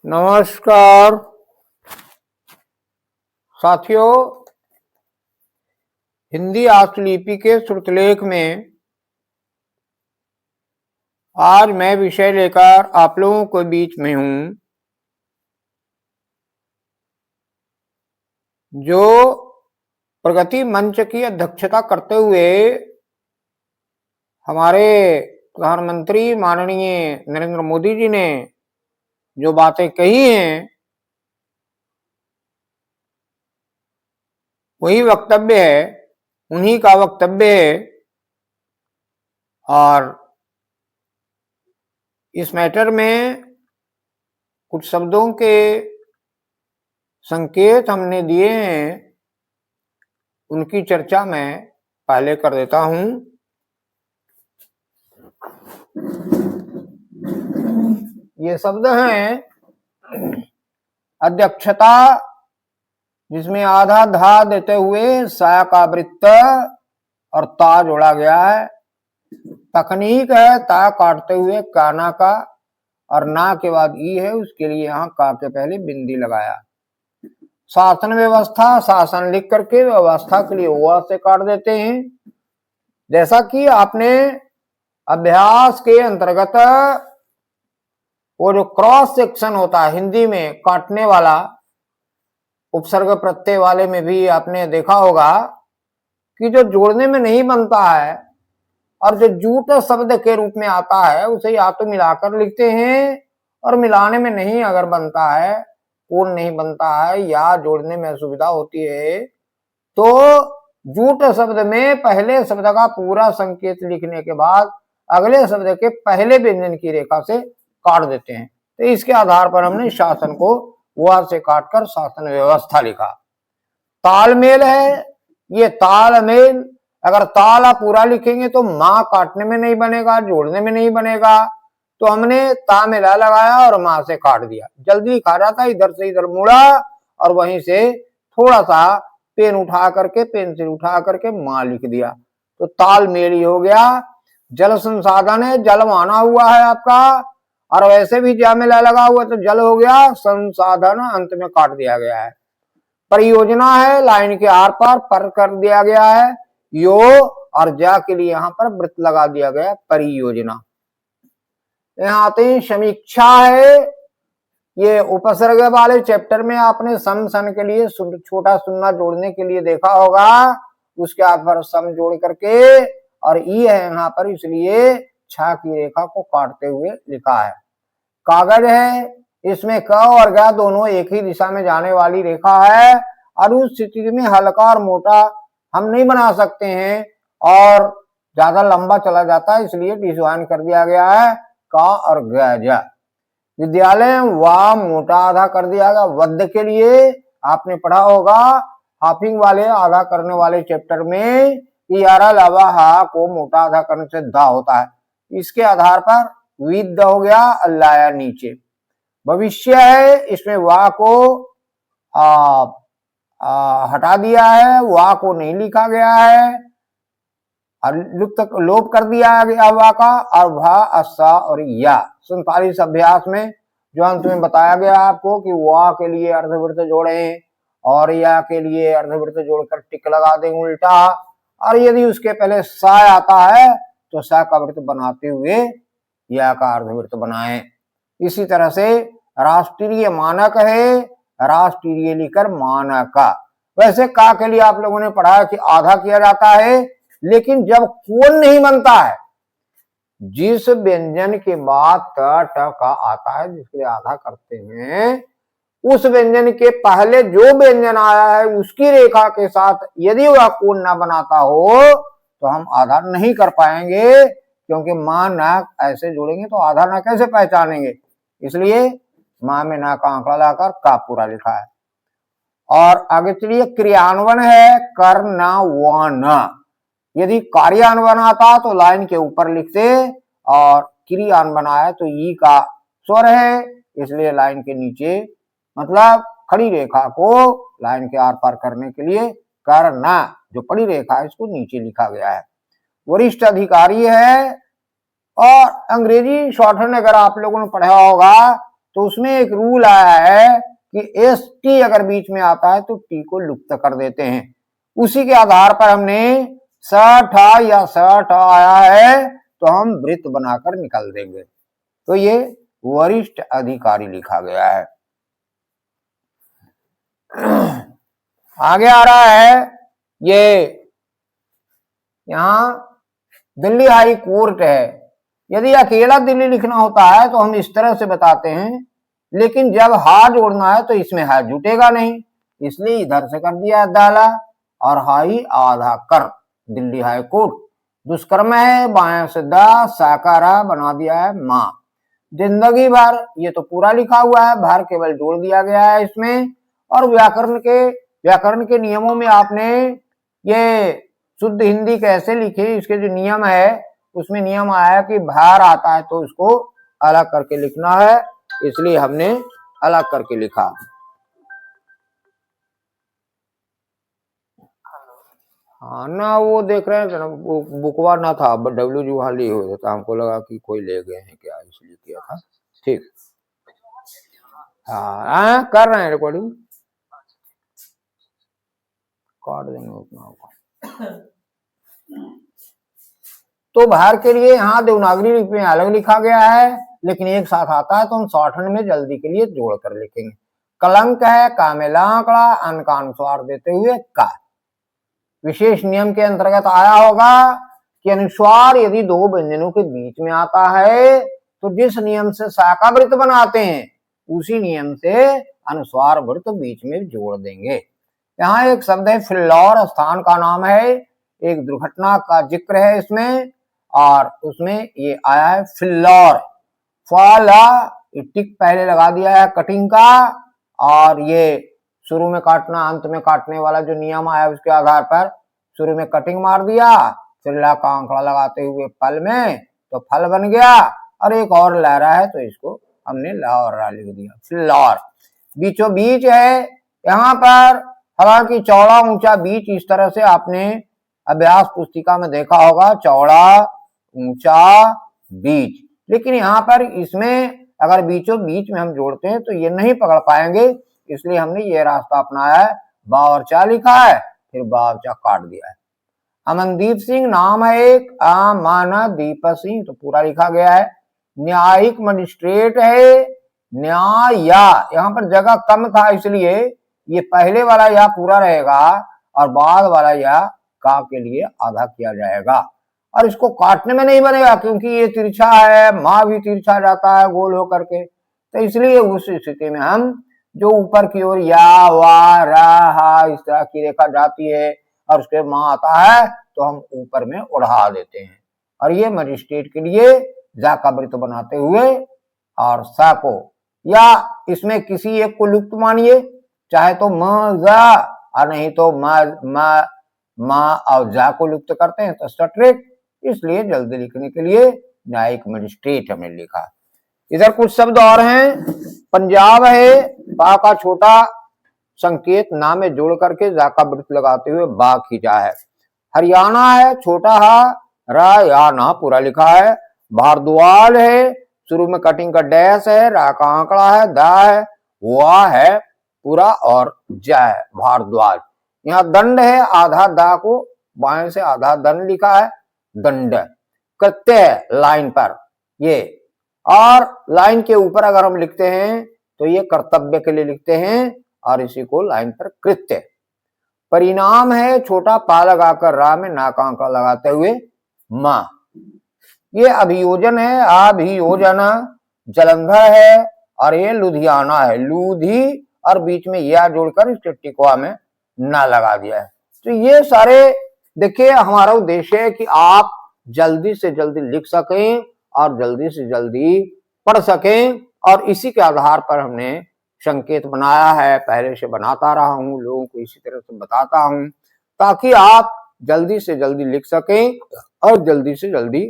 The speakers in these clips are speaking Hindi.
नमस्कार साथियों, हिंदी आष्टलिपि के श्रुतलेख में आज मैं विषय लेकर आप लोगों के बीच में हूं जो प्रगति मंच की अध्यक्षता करते हुए हमारे प्रधानमंत्री माननीय नरेंद्र मोदी जी ने जो बातें कही हैं वही वक्तव्य है, उन्हीं का वक्तव्य है। और इस मैटर में कुछ शब्दों के संकेत हमने दिए हैं, उनकी चर्चा मैं पहले कर देता हूं। ये शब्द हैं अध्यक्षता, जिसमें आधा धा देते हुए सा का वृत्त और ता जोड़ा गया है। तकनीक है ता काटते हुए काना का, और ना के बाद ई है, उसके लिए यहाँ का के पहले बिंदी लगाया। शासन व्यवस्था, शासन लिख करके व्यवस्था के लिए हुआ से काट देते हैं। जैसा कि आपने अभ्यास के अंतर्गत वो जो क्रॉस सेक्शन होता है हिंदी में काटने वाला, उपसर्ग प्रत्यय वाले में भी आपने देखा होगा कि जो जोड़ने में नहीं बनता है और जो जूट शब्द के रूप में आता है उसे या तो मिलाकर लिखते हैं, और मिलाने में नहीं अगर बनता है, पूर्ण नहीं बनता है या जोड़ने में असुविधा होती है, तो जूट शब्द में पहले शब्द का पूरा संकेत लिखने के बाद अगले शब्द के पहले व्यंजन की रेखा से काट देते हैं। तो इसके आधार पर हमने शासन को वा से काटकर शासन व्यवस्था लिखा। तालमेल है, ये तालमेल, अगर ताल आप पूरा लिखेंगे तो माँ काटने में नहीं बनेगा, जोड़ने में नहीं बनेगा, तो हमने ता में ला लगाया और माँ से काट दिया। जल्दी खा रहा था, इधर से इधर मुड़ा और वहीं से थोड़ा सा पेन उठा करके, पेंसिल उठा करके माँ लिख दिया, तो तालमेल ही हो गया। जल संसाधन है, जल माना हुआ है आपका, और वैसे भी जा में ला लगा हुआ तो जल हो गया, संसाधन अंत में काट दिया गया है। परियोजना है, लाइन के आर पार पर कर दिया गया है, यो और जा के लिए यहाँ पर वृत्त लगा दिया गया, परियोजना। यहाँ आते हैं समीक्षा है, ये उपसर्ग वाले चैप्टर में आपने सम सन के लिए छोटा सुन्ना जोड़ने के लिए देखा होगा, उसके आधार सम जोड़ करके, और ई है यहाँ पर, इसलिए छा की रेखा को काटते हुए लिखा है। कागज है, इसमें क और ग दोनों एक ही दिशा में जाने वाली रेखा है, और उस स्थिति में हल्का और मोटा हम नहीं बना सकते हैं और ज्यादा लंबा चला जाता है, इसलिए डिजाइन कर दिया गया है का और ग। विद्यालय वा मोटा आधा कर दिया गया। वद्य के लिए आपने पढ़ा होगा हाफिंग वाले आधा करने वाले चैप्टर में, यारा लवा हा को मोटा आधा करने से दा होता है, इसके आधार पर विद हो गया, अल्लाया नीचे। भविष्य है, इसमें वा को हटा दिया है, वा को नहीं लिखा गया है, लोप कर दिया गया वा का, और भा अस्सा और या। 47 अभ्यास में जो अंत में बताया गया आपको कि वा के लिए अर्धवृत्त जोड़े और या के लिए अर्धवृत्त जोड़कर टिक लगा दें उल्टा, और यदि उसके पहले सा आता है तो सा का वृत्त बनाते हुए या का अर्धवृत्त बनाएं। इसी तरह से राष्ट्रीय मानक है, राष्ट्रीय लिखकर मानक। वैसे का के लिए आप लोगों ने पढ़ा कि आधा किया जाता है, लेकिन जब कोण नहीं बनता है, जिस व्यंजन के बाद ट का आता है जिसके लिए आधा करते हैं, उस व्यंजन के पहले जो व्यंजन आया है उसकी रेखा के साथ यदि वह कोण ना बनाता हो तो हम आधा नहीं कर पाएंगे, क्योंकि माँ ना ऐसे जोड़ेंगे तो आधा ना कैसे पहचानेंगे, इसलिए माँ में ना का आंकड़ा लाकर का पूरा लिखा है। और आगे चलिए, क्रियान्वयन है, कर ना वन। यदि कार्यान्वयन आता तो लाइन के ऊपर लिखते, और क्रियान्वयन आया तो ई का स्वर है, इसलिए लाइन के नीचे, मतलब खड़ी रेखा को लाइन के आर पार करने के लिए करना, जो खड़ी रेखा है इसको नीचे लिखा गया है। वरिष्ठ अधिकारी है, और अंग्रेजी शॉर्टहैंड अगर आप लोगों ने पढ़ा होगा तो उसमें एक रूल आया है कि एस टी अगर बीच में आता है तो टी को लुप्त कर देते हैं। उसी के आधार पर हमने स ठा या स ठा आया है तो हम वृत्त बनाकर निकाल देंगे। तो ये वरिष्ठ अधिकारी लिखा गया है। आगे आ रहा है, ये यहां दिल्ली हाई कोर्ट है। यदि अकेला दिल्ली लिखना होता है तो हम इस तरह से बताते हैं, लेकिन जब हा जोड़ना है तो इसमें हा जुटेगा नहीं, इसलिए इधर से कर दिया डाला और हाई आधा कर। दिल्ली हाई कोर्ट दुष्कर्म है, बाएं से दा साकारा बना दिया है मां। जिंदगी भर ये तो पूरा लिखा हुआ है, भर केवल जोड़ दिया गया है इसमें। और व्याकरण के नियमों में आपने ये शुद्ध हिंदी कैसे लिखी, इसके जो नियम है उसमें नियम आया कि भार आता है तो उसको अलग करके लिखना है, इसलिए हमने अलग करके लिखा। हाँ ना, वो देख रहे हैं वो बुकवा ना था, डब्ल्यू जी वहां लिए हुए थे, हमको लगा कि कोई ले गए हैं क्या, इसलिए किया था। ठीक, हाँ कर रहे हैं रिकॉर्डिंग, काट देंगे उतना होगा। तो भार के लिए यहाँ देवनागरी लिपि में अलग लिखा गया है, लेकिन एक साथ आता है तो हम शॉर्टहैंड में जल्दी के लिए जोड़ कर लिखेंगे। कलंक है, का में लाकड़ा, अन का अनुस्वार देते हुए का। विशेष नियम के अंतर्गत आया होगा कि अनुस्वार यदि दो व्यंजनों के बीच में आता है तो जिस नियम से शाखा वृत्त बनाते हैं उसी नियम से अनुस्वार वृत्त बीच में जोड़ देंगे। यहाँ एक शब्द है फिल्लौर, स्थान का नाम है, एक दुर्घटना का जिक्र है इसमें, और उसमें ये आया है फिल्लौर। फाला टिक पहले लगा दिया है कटिंग का, और ये शुरू में काटना अंत में काटने वाला जो नियम आया उसके आधार पर शुरू में कटिंग मार दिया, फिर ला का आंकड़ा लगाते हुए फल में तो फल बन गया, और एक और लहरा है तो इसको हमने ला और रा लिख दिया फिल्लौर। बीचों बीच है यहाँ पर, हालांकि चौड़ा ऊंचा बीच इस तरह से आपने अभ्यास पुस्तिका में देखा होगा, चौड़ा ऊंचा बीच, लेकिन यहाँ पर इसमें अगर बीचों बीच में हम जोड़ते हैं तो ये नहीं पकड़ पाएंगे, इसलिए हमने ये रास्ता अपनाया है, बा और चा लिखा है फिर बा और चा काट दिया है। अमनदीप सिंह नाम है एक, माना दीप सिंह तो पूरा लिखा गया है। न्यायिक मजिस्ट्रेट है, न्याय या यहाँ पर जगह कम था इसलिए ये पहले वाला या पूरा रहेगा और बाद वाला या का के लिए आधा किया जाएगा, और इसको काटने में नहीं बनेगा क्योंकि ये तिरछा है, माँ भी तिरछा जाता है गोल होकर के, तो इसलिए उस स्थिति में हम जो ऊपर की ओर या वा रा हा इस तरह की रेखा जाती है और उसके माँ आता है तो हम ऊपर में उड़ा देते हैं, और ये मजिस्ट्रेट के लिए जा का वृत्त बनाते हुए और सा को या इसमें किसी एक को लुप्त मानिए, चाहे तो म जा और नहीं तो मा और जा को लुप्त करते हैं तो स्ट्रेट, इसलिए जल्दी लिखने के लिए न्यायिक मजिस्ट्रेट हमने लिखा। इधर कुछ शब्द और हैं, पंजाब है, बा का छोटा संकेत ना में जोड़ करके जा का वृत्त लगाते हुए बा खींचा है। हरियाणा है, छोटा हा रा या ना पूरा लिखा है। भारद्वाज है, शुरू में कटिंग का डैश है, रा का आंकड़ा है, दा है, वा है पूरा और जा है भारद्वाज। यहाँ दंड है, आधा दा को बाएं से आधा दंड लिखा है, दंड। कृत्य है लाइन पर ये, और लाइन के ऊपर अगर हम लिखते हैं तो ये कर्तव्य के लिए लिखते हैं और इसी को लाइन पर कृत्य। परिणाम है, छोटा पा लगाकर रा में ना का आंकड़ा लगाते हुए मां। ये अभियोजन है, अभियोजन। जलंधर है और ये लुधियाना है, लूधी और बीच में या जोड़कर इस टिक्वा में ना लगा दिया है। तो ये सारे देखिए हमारा उद्देश्य है कि आप जल्दी से जल्दी लिख सकें और जल्दी से जल्दी पढ़ सकें, और इसी के आधार पर हमने संकेत बनाया है, पहले से बनाता रहा हूं, लोगों को इसी तरह से बताता हूं ताकि आप जल्दी से जल्दी लिख सकें और जल्दी से जल्दी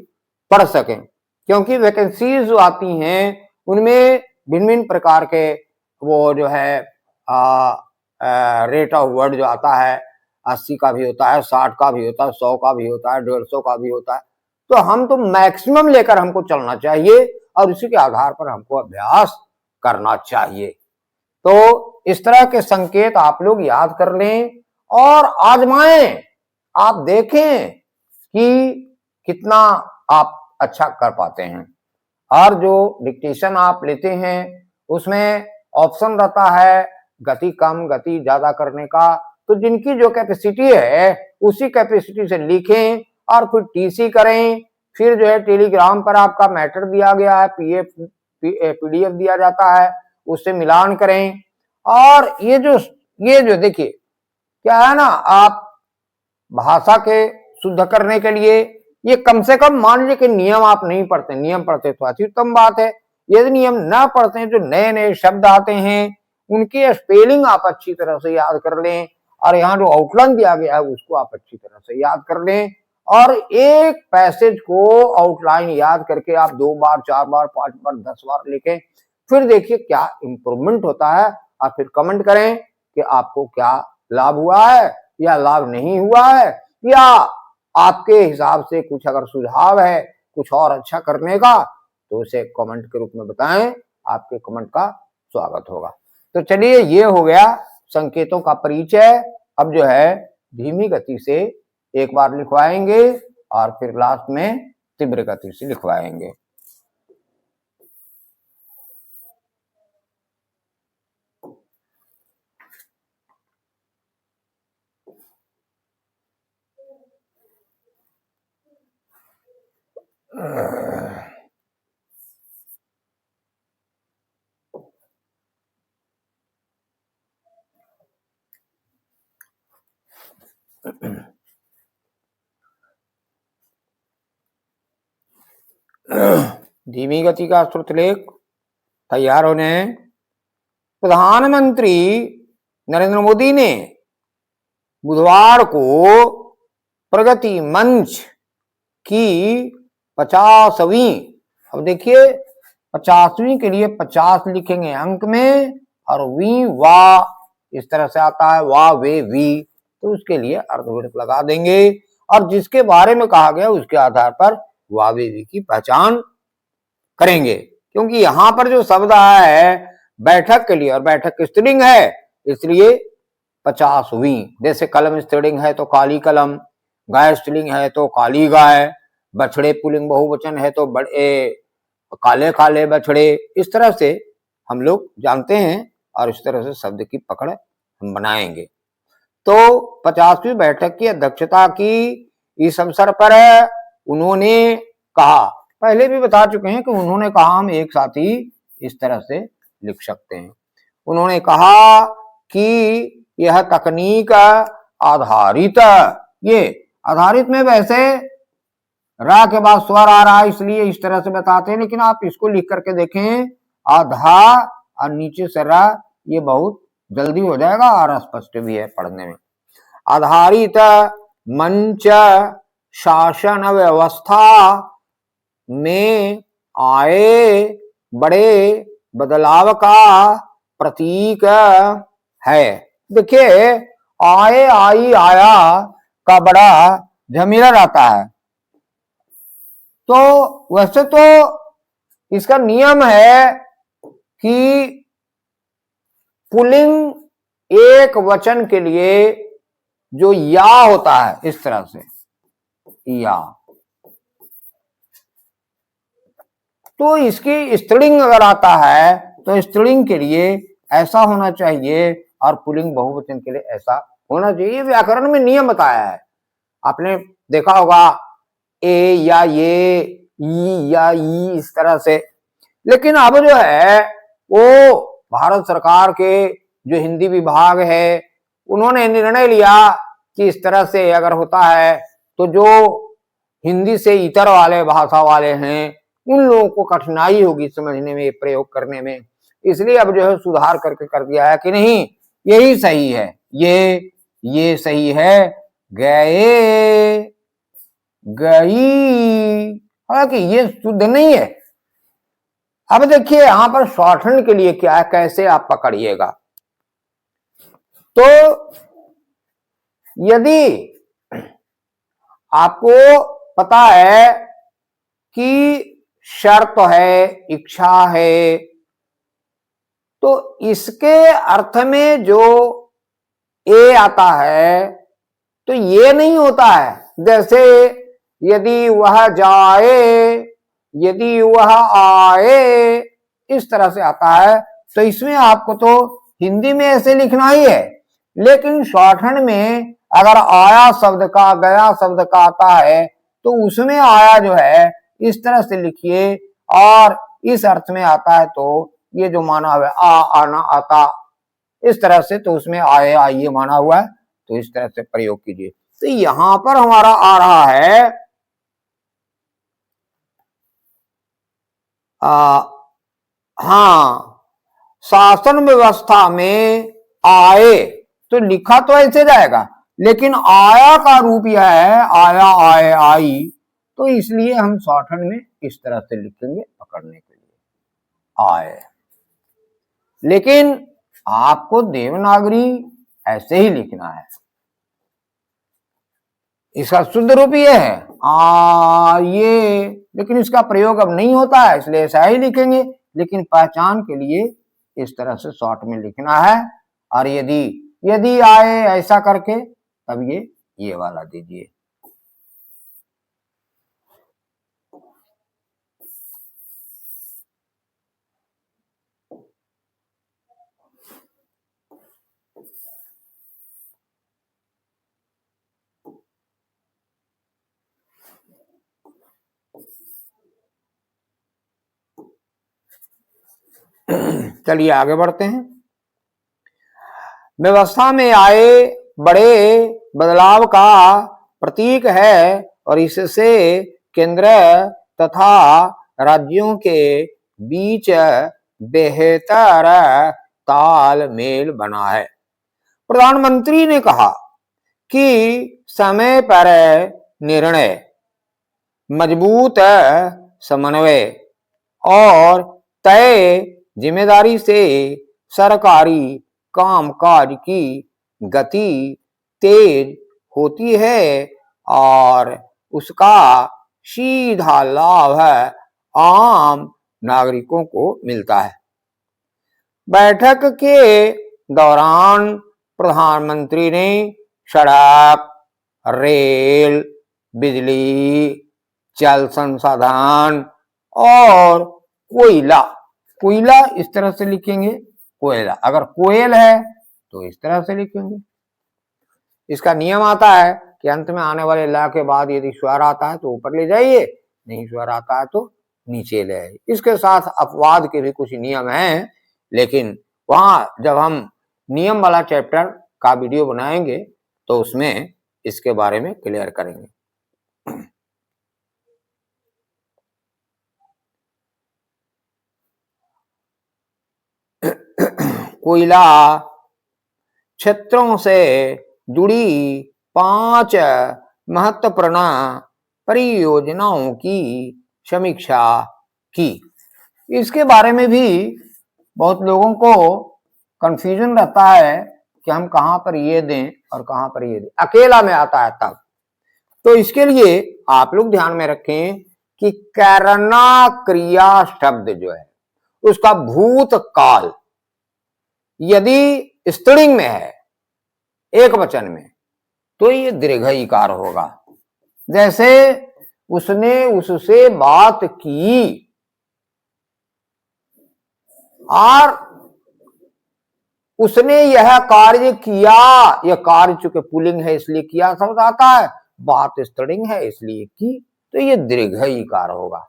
पढ़ सकें, क्योंकि वैकेंसीज जो आती हैं उनमें भिन्न भिन्न प्रकार के वो जो है रेट ऑफ वर्ड जो आता है 80 का भी होता है, 60 का भी होता है, 100 का भी होता है, 150 का भी होता है, तो हम तो मैक्सिमम लेकर हमको चलना चाहिए और उसी के आधार पर हमको अभ्यास करना चाहिए। तो इस तरह के संकेत आप लोग याद कर लें और आजमाएं, आप देखें कि कितना आप अच्छा कर पाते हैं। और जो डिक्टेशन आप लेते हैं उसमें ऑप्शन रहता है गति कम गति ज्यादा करने का, तो जिनकी जो कैपेसिटी है उसी कैपेसिटी से लिखें और फिर टीसी करें। फिर जो है टेलीग्राम पर आपका मैटर दिया गया है, पीडीएफ दिया जाता है, उससे मिलान करें। और ये जो देखिए क्या है ना, आप भाषा के शुद्ध करने के लिए ये कम से कम मान लीजिए कि नियम आप नहीं पढ़ते, नियम पढ़ते तो अति उत्तम बात है। यदि नियम ना पढ़ते हैं, जो नए नए शब्द आते हैं उनकी स्पेलिंग आप अच्छी तरह से याद कर लें, और यहाँ जो आउटलाइन दिया गया है उसको आप अच्छी तरह से याद कर लें। और एक पैसेज को आउटलाइन याद करके आप 2 बार 4 बार 5 बार 10 बार लिखें, फिर देखिए क्या इंप्रूवमेंट होता है, और फिर कमेंट करें कि आपको क्या लाभ हुआ है या लाभ नहीं हुआ है, या आपके हिसाब से कुछ अगर सुझाव है कुछ और अच्छा करने का तो उसे कमेंट के रूप में बताएं, आपके कमेंट का स्वागत होगा। तो चलिए, ये हो गया संकेतों का परिचय। अब जो है धीमी गति से एक बार लिखवाएंगे और फिर लास्ट में तीव्र गति से लिखवाएंगे। धीमी गति का श्रुतलेख तैयार होने। प्रधानमंत्री नरेंद्र मोदी ने बुधवार को प्रगति मंच की 50वीं, अब देखिए 50वीं के लिए 50 लिखेंगे अंक में, और वी वाह इस तरह से आता है, वाह वे वी, तो उसके लिए अर्धविराम लगा देंगे और जिसके बारे में कहा गया उसके आधार पर वाह वे वी की पहचान करेंगे। क्योंकि यहां पर जो शब्द आया है बैठक के लिए, और बैठक स्त्रीलिंग है, इसलिए 50वीं। जैसे कलम स्त्रीलिंग है तो काली कलम, गाय स्त्रीलिंग है तो काली गाय, बछड़े पुल्लिंग बहुवचन है तो बड़े काले काले बछड़े, इस तरह से हम लोग जानते हैं और इस तरह से शब्द की पकड़ हम बनाएंगे। तो 50वीं बैठक की अध्यक्षता की इस अवसर पर उन्होंने कहा, पहले भी बता चुके हैं कि उन्होंने कहा, हम एक साथ ही इस तरह से लिख सकते हैं। उन्होंने कहा कि यह तकनीक आधारित, ये आधारित में वैसे रा के बाद स्वर आ रहा है इसलिए इस तरह से बताते हैं, लेकिन आप इसको लिख करके देखें, आधा और नीचे से रा, ये बहुत जल्दी हो जाएगा और स्पष्ट भी है पढ़ने में। आधारित मंच शासन व्यवस्था में आए बड़े बदलाव का प्रतीक है। देखिए, आए आई आया का बड़ा झमेला रहता है, तो वैसे तो इसका नियम है कि पुल्लिंग एक वचन के लिए जो या होता है इस तरह से या, तो इसकी स्त्रीलिंग अगर आता है तो स्त्रीलिंग के लिए ऐसा होना चाहिए और पुल्लिंग बहुवचन के लिए ऐसा होना चाहिए। व्याकरण में नियम बताया है, आपने देखा होगा, ए या ये, ई या ई, इस तरह से। लेकिन अब जो है वो भारत सरकार के जो हिंदी विभाग है उन्होंने निर्णय लिया कि इस तरह से अगर होता है तो जो हिंदी से इतर वाले भाषा वाले हैं उन लोगों को कठिनाई होगी समझने में, प्रयोग करने में, इसलिए अब जो है सुधार करके कर दिया है कि नहीं यही सही है, ये सही है, गए गई, हालांकि ये शुद्ध नहीं है। अब देखिए यहां पर शॉर्टहैंड के लिए क्या है, कैसे आप पकड़िएगा। तो यदि आपको पता है कि शर्त है, इच्छा है, तो इसके अर्थ में जो ए आता है तो ये नहीं होता है। जैसे यदि वह जाए, यदि वह आए, इस तरह से आता है। तो इसमें आपको तो हिंदी में ऐसे लिखना ही है, लेकिन शॉर्टहैंड में अगर आया शब्द का, गया शब्द का आता है तो उसमें आया जो है इस तरह से लिखिए, और इस अर्थ में आता है तो ये जो माना हुआ है आना, आता, इस तरह से, तो उसमें आए, आइए माना हुआ है, तो इस तरह से प्रयोग कीजिए। तो यहां पर हमारा आ रहा है हाँ, शासन व्यवस्था में आए, तो लिखा तो ऐसे जाएगा, लेकिन आया का रूप यह है आया, आए, आई, तो इसलिए हम शॉर्टहैंड में इस तरह से लिखेंगे पकड़ने के लिए, आए। लेकिन आपको देवनागरी ऐसे ही लिखना है। इसका शुद्ध रूप ये है ये, लेकिन इसका प्रयोग अब नहीं होता है, इसलिए ऐसा ही लिखेंगे। लेकिन पहचान के लिए इस तरह से शॉर्ट में लिखना है। और यदि यदि आए ऐसा करके, तब ये वाला दीजिए। चलिए आगे बढ़ते हैं। व्यवस्था में आए बड़े बदलाव का प्रतीक है और इससे केंद्र तथा राज्यों के बीच बेहतर तालमेल बना है। प्रधानमंत्री ने कहा कि समय पर निर्णय, मजबूत समन्वय और तय जिम्मेदारी से सरकारी कामकाज की गति तेज होती है और उसका सीधा लाभ आम नागरिकों को मिलता है। बैठक के दौरान प्रधानमंत्री ने सड़क, रेल, बिजली, जल संसाधन और कोयला, कोयला इस तरह से लिखेंगे, कोयला, अगर कोयल है तो इस तरह से लिखेंगे। इसका नियम आता है कि अंत में आने वाले ला के बाद यदि स्वर आता है तो ऊपर ले जाइए, नहीं स्वर आता है तो नीचे ले आइए। इसके साथ अपवाद के भी कुछ नियम हैं, लेकिन वहां जब हम नियम वाला चैप्टर का वीडियो बनाएंगे तो उसमें इसके बारे में क्लियर करेंगे। कोयला क्षेत्रों से जुड़ी 5 महत्वपूर्ण परियोजनाओं की समीक्षा की। इसके बारे में भी बहुत लोगों को कंफ्यूजन रहता है कि हम कहां पर ये दें और कहां पर ये दें, अकेला में आता है तब। तो इसके लिए आप लोग ध्यान में रखें कि करना क्रिया शब्द जो है उसका भूतकाल यदि स्त्रीलिंग में है, एक वचन में, तो ये दीर्घ ईकार होगा। जैसे उसने उससे बात की, और उसने यह कार्य किया, यह कार्य चूंकि पुल्लिंग है इसलिए किया शब्द आता है, बात स्त्रीलिंग है इसलिए की, तो ये दीर्घ ईकार होगा।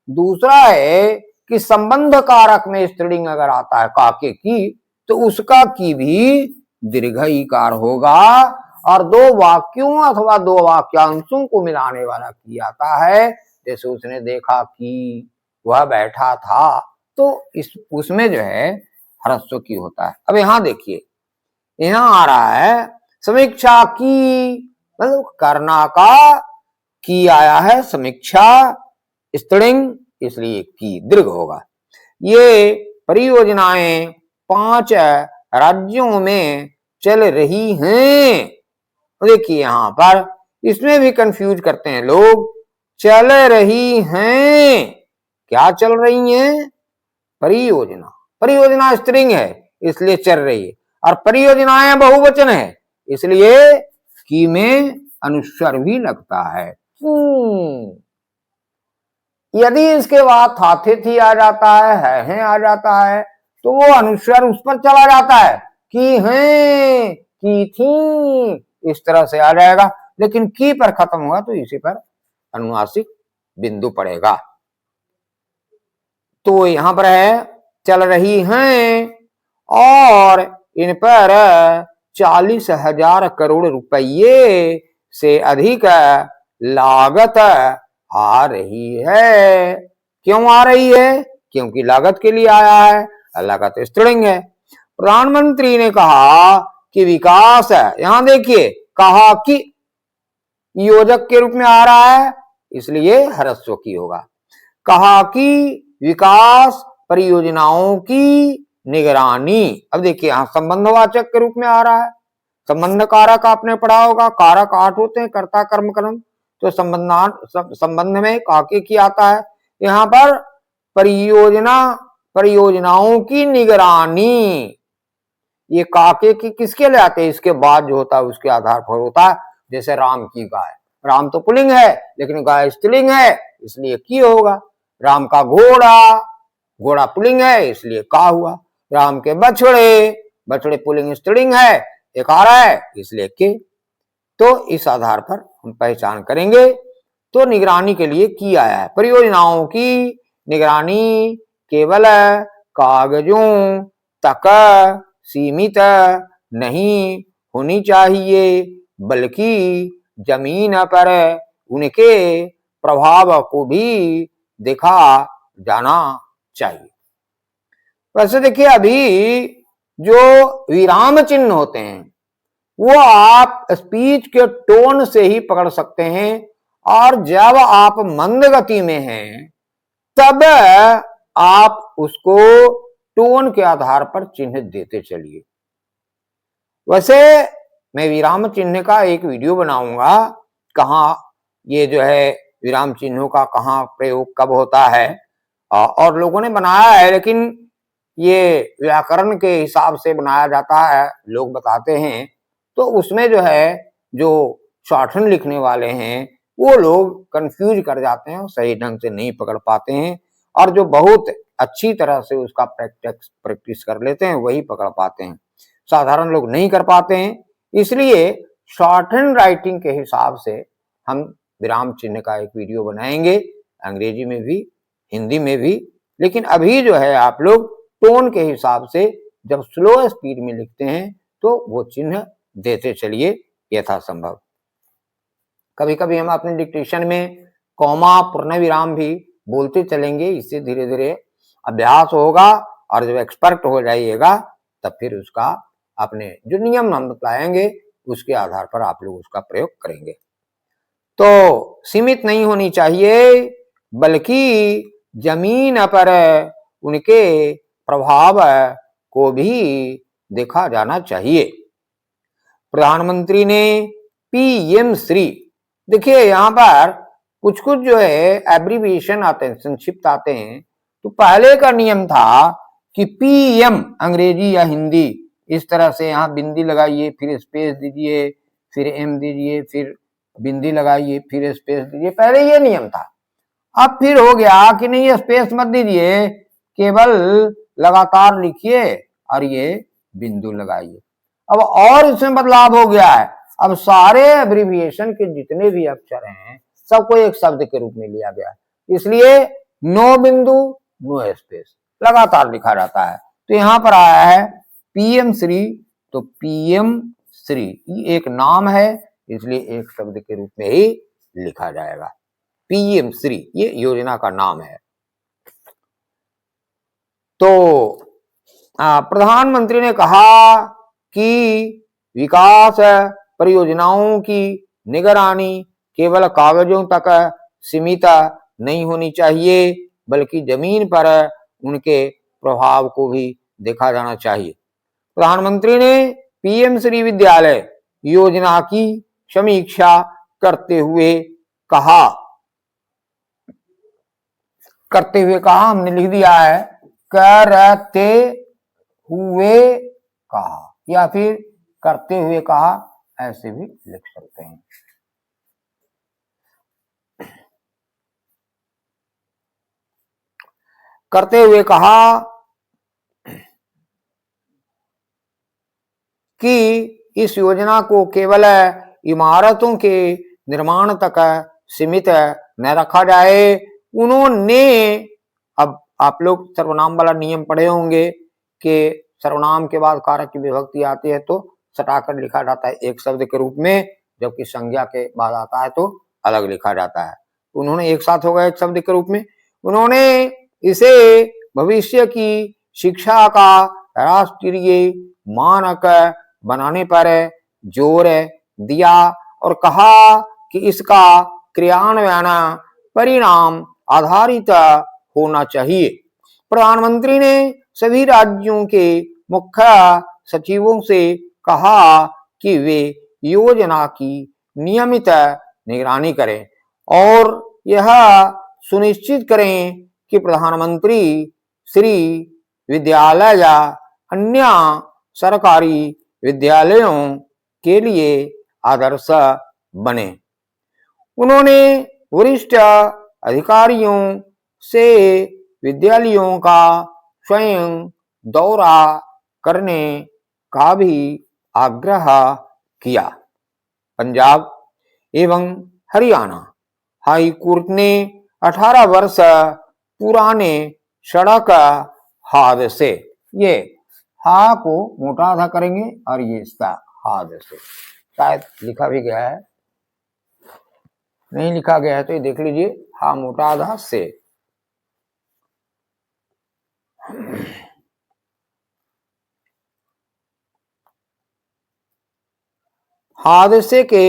दूसरा है कि संबंध कारक में स्त्रीलिंग अगर आता है काके की, तो उसका की भी दीर्घ ईकार होगा। और 2 वाक्यों अथवा 2 वाक्यांशों को मिलाने वाला की आता है, जैसे उसने देखा कि वह बैठा था, तो उसमें जो है ह्रस्व की होता है। अब यहां देखिए, यहां आ रहा है समीक्षा की, मतलब करना का की आया है, समीक्षा स्त्रीलिंग इसलिए की दीर्घ होगा। ये परियोजनाएं 5 राज्यों में चल रही हैं। देखिए यहां पर इसमें भी कंफ्यूज करते हैं लोग, चल रही हैं, क्या चल रही हैं? परियोजना, परियोजना स्त्रीलिंग है इसलिए चल रही है, और परियोजनाएं बहुवचन है इसलिए की में अनुस्वर भी लगता है। यदि इसके बाद था थे थी आ जाता है आ जाता है तो वो अनुस्वर उस पर चला जाता है कि हैं की थी, इस तरह से आ जाएगा। लेकिन की पर खत्म हुआ तो इसी पर अनुनासिक बिंदु पड़ेगा। तो यहां पर है चल रही हैं और इन पर 40,000 करोड़ रुपये से अधिक लागत आ रही है। क्यों आ रही है? क्योंकि लागत के लिए आया है, लागत स्त्रीलिंग है। प्रधानमंत्री ने कहा कि विकास, यहां देखिए कहा कि योजक के रूप में आ रहा है इसलिए ह्रस्व की होगा। कहा कि विकास परियोजनाओं की निगरानी, अब देखिए यहां संबंधवाचक के रूप में आ रहा है। संबंध कारक आपने पढ़ा होगा, कारक 8 होते हैं, कर्ता कर्म कर्म, तो संबंध में काके की आता है। यहां पर परियोजनाओं की निगरानी, ये काके की किसके लिए आते हैं? इसके बाद जो होता है उसके आधार पर होता है। जैसे राम की गाय, राम तो पुल्लिंग है लेकिन गाय स्त्रीलिंग है इसलिए की होगा। राम का घोड़ा, घोड़ा पुल्लिंग है इसलिए का हुआ। राम के बछड़े, बछड़े पुल्लिंग स्त्रीलिंग है, एक आ रहा है इसलिए के। तो इस आधार पर हम पहचान करेंगे। तो निगरानी के लिए की आया है। परियोजनाओं की निगरानी केवल कागजों तक सीमित नहीं होनी चाहिए बल्कि जमीन पर उनके प्रभाव को भी देखा जाना चाहिए। वैसे देखिए अभी जो विराम चिन्ह होते हैं वो आप स्पीच के टोन से ही पकड़ सकते हैं, और जब आप मंद गति में हैं तब आप उसको टोन के आधार पर चिन्ह देते चलिए। वैसे मैं विराम चिन्ह का एक वीडियो बनाऊंगा, कहाँ ये जो है विराम चिन्हों का कहाँ प्रयोग कब होता है, और लोगों ने बनाया है लेकिन ये व्याकरण के हिसाब से बनाया जाता है, लोग बताते हैं। तो उसमें जो है जो शॉर्टहैंड लिखने वाले हैं वो लोग कंफ्यूज कर जाते हैं और सही ढंग से नहीं पकड़ पाते हैं, और जो बहुत अच्छी तरह से उसका प्रैक्टिस कर लेते हैं वही पकड़ पाते हैं, साधारण लोग नहीं कर पाते हैं। इसलिए शॉर्टहैंड राइटिंग के हिसाब से हम विराम चिन्ह का एक वीडियो बनाएंगे, अंग्रेजी में भी हिंदी में भी। लेकिन अभी जो है आप लोग टोन के हिसाब से जब स्लो स्पीड में लिखते हैं तो वो चिन्ह देते चलिए यथासंभव। कभी कभी हम अपने डिक्टेशन में कॉमा पूर्ण विराम भी बोलते चलेंगे, इससे धीरे धीरे अभ्यास होगा, और जब एक्सपर्ट हो जाइएगा तब फिर उसका अपने जो नियम हम बताएंगे उसके आधार पर आप लोग उसका प्रयोग करेंगे। तो सीमित नहीं होनी चाहिए बल्कि जमीन पर उनके प्रभाव को भी देखा जाना चाहिए। प्रधानमंत्री ने पीएम श्री, देखिए यहाँ पर कुछ कुछ जो है एब्रीविएशन आते हैं, संक्षिप्त आते हैं। तो पहले का नियम था कि पीएम अंग्रेजी या हिंदी इस तरह से यहाँ बिंदी लगाइए, फिर स्पेस दीजिए, फिर एम दीजिए, फिर बिंदी लगाइए, फिर स्पेस दीजिए, पहले ये नियम था। अब फिर हो गया कि नहीं स्पेस मत दीजिए, केवल लगातार लिखिए और ये बिंदु लगाइए। अब और इसमें बदलाव हो गया है, अब सारे एब्रीविएशन के जितने भी अक्षर हैं सबको एक शब्द के रूप में लिया गया है, इसलिए नो बिंदु नो स्पेस, लगातार लिखा जाता है। तो यहां पर आया है पीएम श्री, तो पीएम श्री ये एक नाम है इसलिए एक शब्द के रूप में ही लिखा जाएगा। पीएम श्री ये योजना का नाम है। तो प्रधानमंत्री ने कहा कि विकास परियोजनाओं की निगरानी केवल कागजों तक सीमित नहीं होनी चाहिए बल्कि जमीन पर उनके प्रभाव को भी देखा जाना चाहिए। प्रधानमंत्री ने पीएम श्री विद्यालय योजना की समीक्षा करते हुए कहा, हमने लिख दिया है करते हुए कहा या फिर करते हुए कहा, ऐसे भी लिख सकते हैं। करते हुए कहा कि इस योजना को केवल इमारतों के निर्माण तक सीमित न रखा जाए। उन्होंने, अब आप लोग सर्वनाम वाला नियम पढ़े होंगे कि सर्वनाम के बाद कारक की विभक्ति आती है तो सटाकर लिखा जाता है एक शब्द के रूप में, जबकि संज्ञा के बाद आता है तो अलग लिखा जाता है। उन्होंने एक साथ होगा एक शब्द के रूप में। उन्होंने इसे भविष्य की शिक्षा का राष्ट्रीय मानक बनाने पर जोर दिया और कहा कि इसका क्रियान्वयन परिणाम आधारित होना चाहिए। प्रधानमंत्री ने सभी राज्यों के मुख्य सचिवों से कहा कि वे योजना की नियमित निगरानी करें और यह सुनिश्चित करें कि प्रधानमंत्री श्री विद्यालय या अन्य सरकारी विद्यालयों के लिए आदर्श बने। उन्होंने वरिष्ठ अधिकारियों से विद्यालयों का स्वयं दौरा करने का भी आग्रह किया। पंजाब एवं हरियाणा हाई कोर्ट ने 18 वर्ष पुराने सड़क हादसे, ये हा को मोटा आधा करेंगे और ये इसका हादसे, शायद लिखा भी गया है, नहीं लिखा गया है तो ये देख लीजिए, हा मोटा आधा से। हादसे के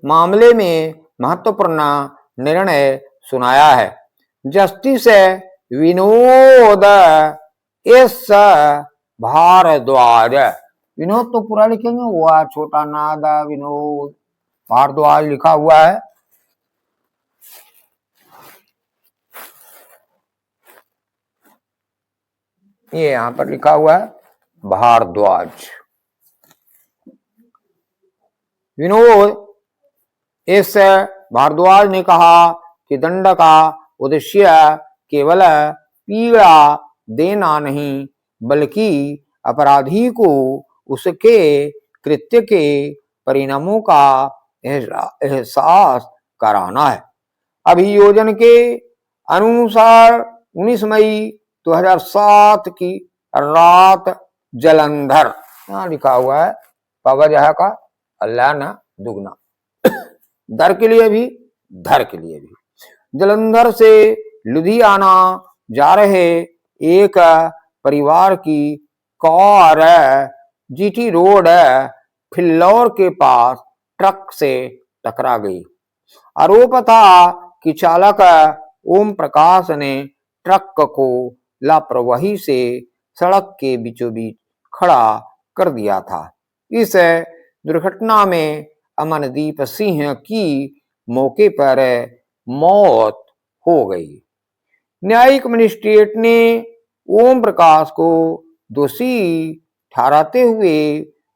मामले में महत्वपूर्ण निर्णय सुनाया है। जस्टिस विनोद एस भारद्वाज, विनोद तो पूरा लिखेंगे, वो छोटा नादा विनोद भारद्वाज लिखा हुआ है। ये यहां पर लिखा हुआ है भारद्वाज। विनोद एस भारद्वाज ने कहा कि दंड का उद्देश्य केवल पीड़ा देना नहीं, बल्कि अपराधी को उसके कृत्य के परिणामों का एहसास कराना है। अभियोजन के अनुसार 19 मई 2007 की रात जलंधर, यहाँ लिखा हुआ है पवजह का अल्लाह ना दुगना, दर के लिए भी धर के लिए भी, जलंधर से लुधियाना जा रहे एक परिवार की कार जीटी रोड फिल्लौर के पास ट्रक से टकरा गई। आरोप था कि चालक ओम प्रकाश ने ट्रक को लापरवाही से सड़क के बीचों बीच खड़ा कर दिया था। इस दुर्घटना में अमनदीप सिंह की मौके पर मौत हो गई। न्यायिक मजिस्ट्रेट ने ओम प्रकाश को दोषी ठहराते हुए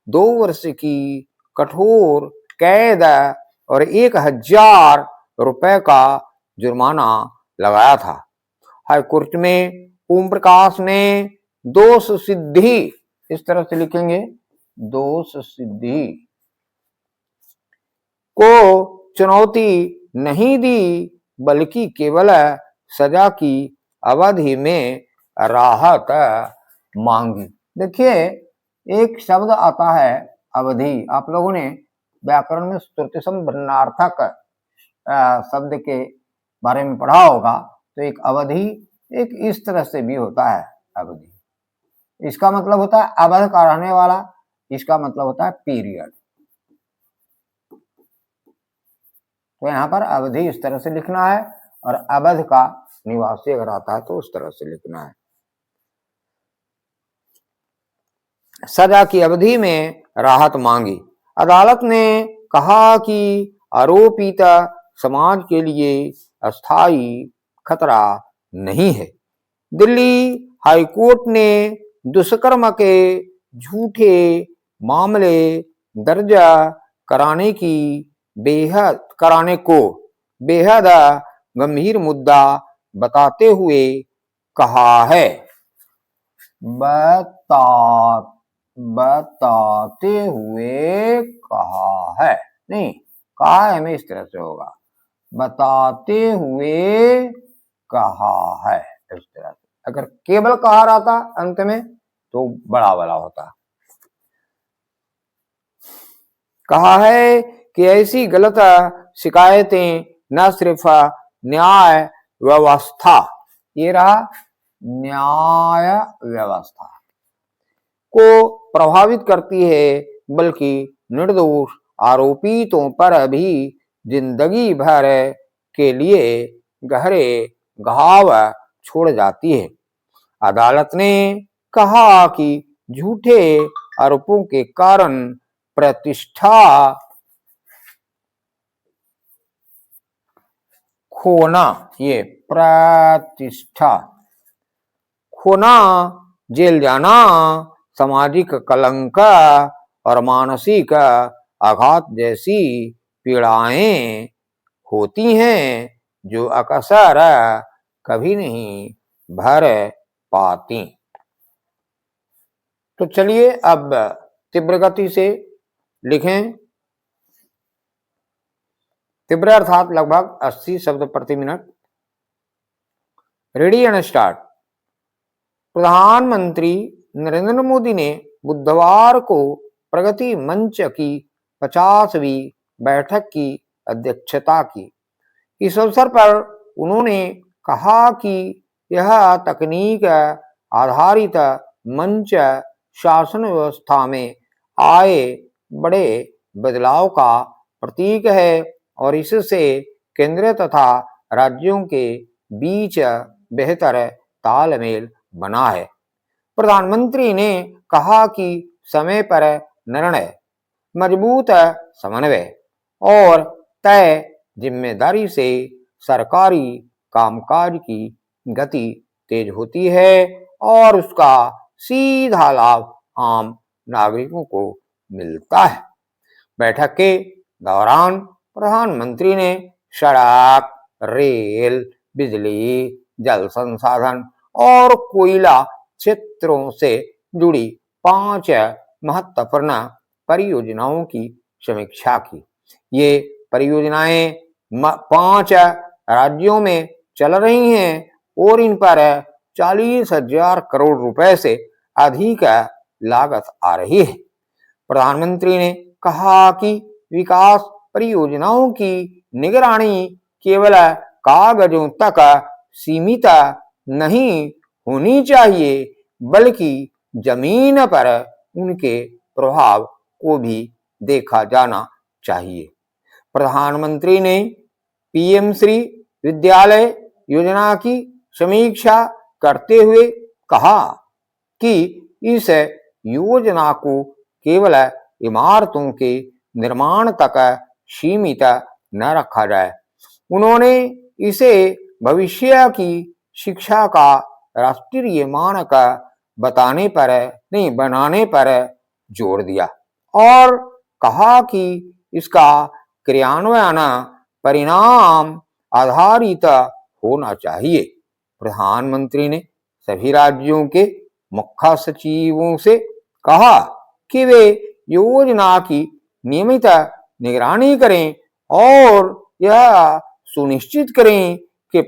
2 वर्ष की कठोर कैद और 1000 रुपए का जुर्माना लगाया था। हाईकोर्ट में ओम प्रकाश ने दोष सिद्धि, इस तरह से लिखेंगे, दोष सिद्धि को चुनौती नहीं दी, बल्कि केवल सजा की अवधि में राहत मांगी। देखिए एक शब्द आता है अवधि, आप लोगों ने व्याकरण में श्रुतिसम भिन्नार्थक शब्द के बारे में पढ़ा होगा। तो एक अवधि एक इस तरह से भी होता है अवधि, इसका मतलब होता है अवध का रहने वाला, इसका मतलब होता है पीरियड। तो यहाँ पर अवधि इस तरह से लिखना है और अवध का निवासी अगर आता है तो उस तरह से लिखना है। सजा की अवधि में राहत मांगी। अदालत ने कहा कि आरोपित समाज के लिए अस्थायी खतरा नहीं है। दिल्ली हाईकोर्ट ने दुष्कर्म के झूठे मामले दर्ज कराने को बेहद गंभीर मुद्दा बताते हुए कहा है। बताते हुए कहा है, नहीं कहा है में इस तरह से होगा, बताते हुए कहा है इस तरह से। अगर केवल कहा रहता अंत में तो बड़ा वाला होता। कहा है कि ऐसी गलत शिकायतें न सिर्फ न्याय व्यवस्था, ये रहा न्याय व्यवस्था को प्रभावित करती है, बल्कि निर्दोष आरोपितों पर भी जिंदगी भर के लिए गहरे घाव छोड़ जाती है। अदालत ने कहा कि झूठे आरोपों के कारण प्रतिष्ठा खोना, ये प्रतिष्ठा खोना, जेल जाना, सामाजिक कलंक और मानसिक आघात जैसी पीड़ाएं होती हैं जो अक्सर कभी नहीं भर पाती। तो चलिए अब तीव्र गति से लिखें। तीव्र अर्थात लगभग 80 शब्द प्रति मिनट। Ready and start. प्रधानमंत्री नरेंद्र मोदी ने बुधवार को प्रगति मंच की 50वीं बैठक की अध्यक्षता की। इस अवसर पर उन्होंने कहा कि यह तकनीक आधारित मंच शासन व्यवस्था में आए बड़े बदलाव का प्रतीक है और इससे केंद्र तथा राज्यों के बीच बेहतर तालमेल बना है। प्रधानमंत्री ने कहा कि समय पर निर्णय, मजबूत समन्वय और तय जिम्मेदारी से सरकारी कामकाज की गति तेज होती है और उसका सीधा लाभ आम नागरिकों को मिलता है। बैठक के दौरान प्रधानमंत्री ने सड़क, रेल, बिजली, जल संसाधन और कोयला क्षेत्रों से जुड़ी 5 महत्वपूर्ण परियोजनाओं की समीक्षा की। ये परियोजनाएं 5 राज्यों में चल रही हैं और इन पर 40,000 करोड़ रुपए से अधिक लागत आ रही है। प्रधानमंत्री ने कहा कि विकास परियोजनाओं की निगरानी केवल कागजों तक सीमित नहीं होनी चाहिए, बल्कि जमीन पर उनके प्रभाव को भी देखा जाना चाहिए। प्रधानमंत्री ने पीएम श्री विद्यालय योजना की समीक्षा करते हुए कहा कि इस योजना को केवल इमारतों के निर्माण तक सीमित न रखा जाए। उन्होंने इसे भविष्य की शिक्षा का राष्ट्रीय मानक बनाने पर जोर दिया और कहा कि इसका क्रियान्वयन परिणाम आधारित होना चाहिए। प्रधानमंत्री ने सभी राज्यों के मुख्य सचिवों से कहा कि वे योजना की नियमित निगरानी करें और यह सुनिश्चित करें कि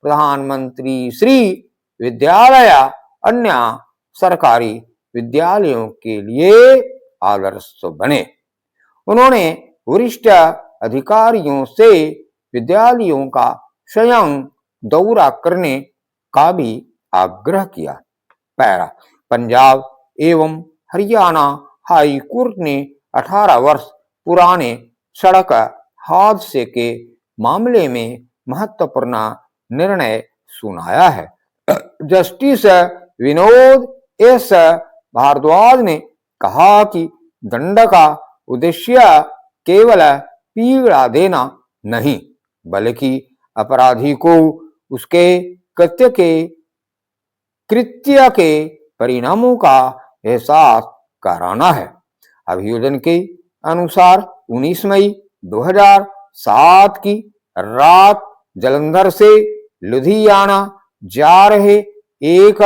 प्रधानमंत्री श्री विद्यालय अन्य सरकारी विद्यालयों के लिए आदर्श बने। उन्होंने वरिष्ठ अधिकारियों से विद्यालयों का स्वयं दौरा करने का भी आग्रह किया। पैरा। पंजाब एवं हरियाणा हाई कोर्ट ने 18 वर्ष पुराने सड़क हादसे के मामले में महत्वपूर्ण निर्णय सुनाया है। जस्टिस विनोद एस भारद्वाज ने कहा कि दंड का उद्देश्य केवल पीड़ा देना नहीं, बल्कि अपराधी को उसके कृत्य के कृत्य के परिणामों का एहसास कराना है। अभियोजन के अनुसार 19 मई 2007 की रात जलंधर से लुधियाना जा रहे एक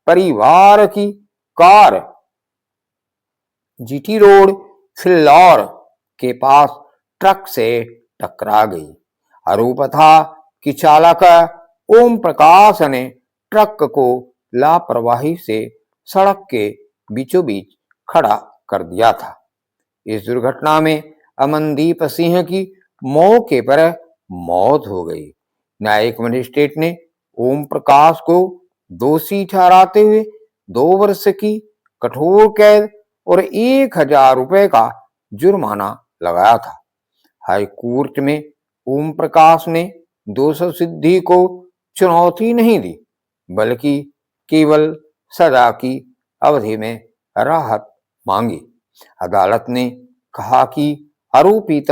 परिवार की कार जीटी रोड फिल्लौर के पास ट्रक से टकरा गई। आरोप था कि चालक ओम प्रकाश ने ट्रक को लापरवाही से सड़क के बीचों बीच खड़ा कर दिया था। इस दुर्घटना में अमनदीप सिंह की मौके पर मौत हो गई। न्यायिक मजिस्ट्रेट ने ओम प्रकाश को दोषी ठहराते हुए 2 वर्ष की कठोर कैद और 1000 रुपए का जुर्माना लगाया था। हाई कोर्ट में ओम प्रकाश ने दोष सिद्धि को चुनौती नहीं दी, बल्कि केवल सजा की अवधि में राहत मांगी। अदालत ने कहा कि आरोपित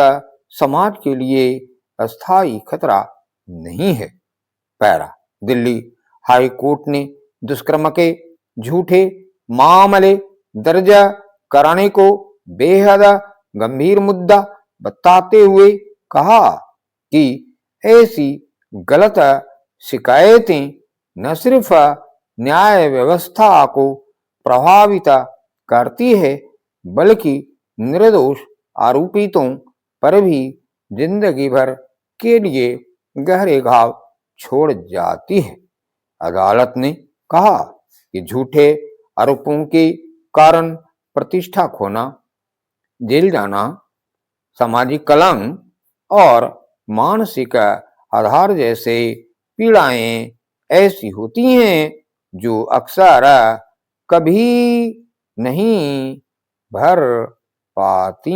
समाज के लिए अस्थायी खतरा नहीं है। पैरा दिल्ली हाई कोर्ट ने दुष्कर्म के झूठे मामले दर्ज कराने को बेहद गंभीर मुद्दा बताते हुए कहा कि ऐसी गलत शिकायतें न सिर्फ न्याय व्यवस्था को प्रभावित करती है, बल्कि निर्दोष आरोपितों पर भी जिंदगी भर के लिए गहरे घाव छोड़ जाती है। अदालत ने कहा कि झूठे आरोपों के कारण प्रतिष्ठा खोना, जेल जाना, सामाजिक कलंक और मानसिक आधार जैसे पीड़ाएं ऐसी होती हैं जो अक्सर कभी नहीं भर पाती।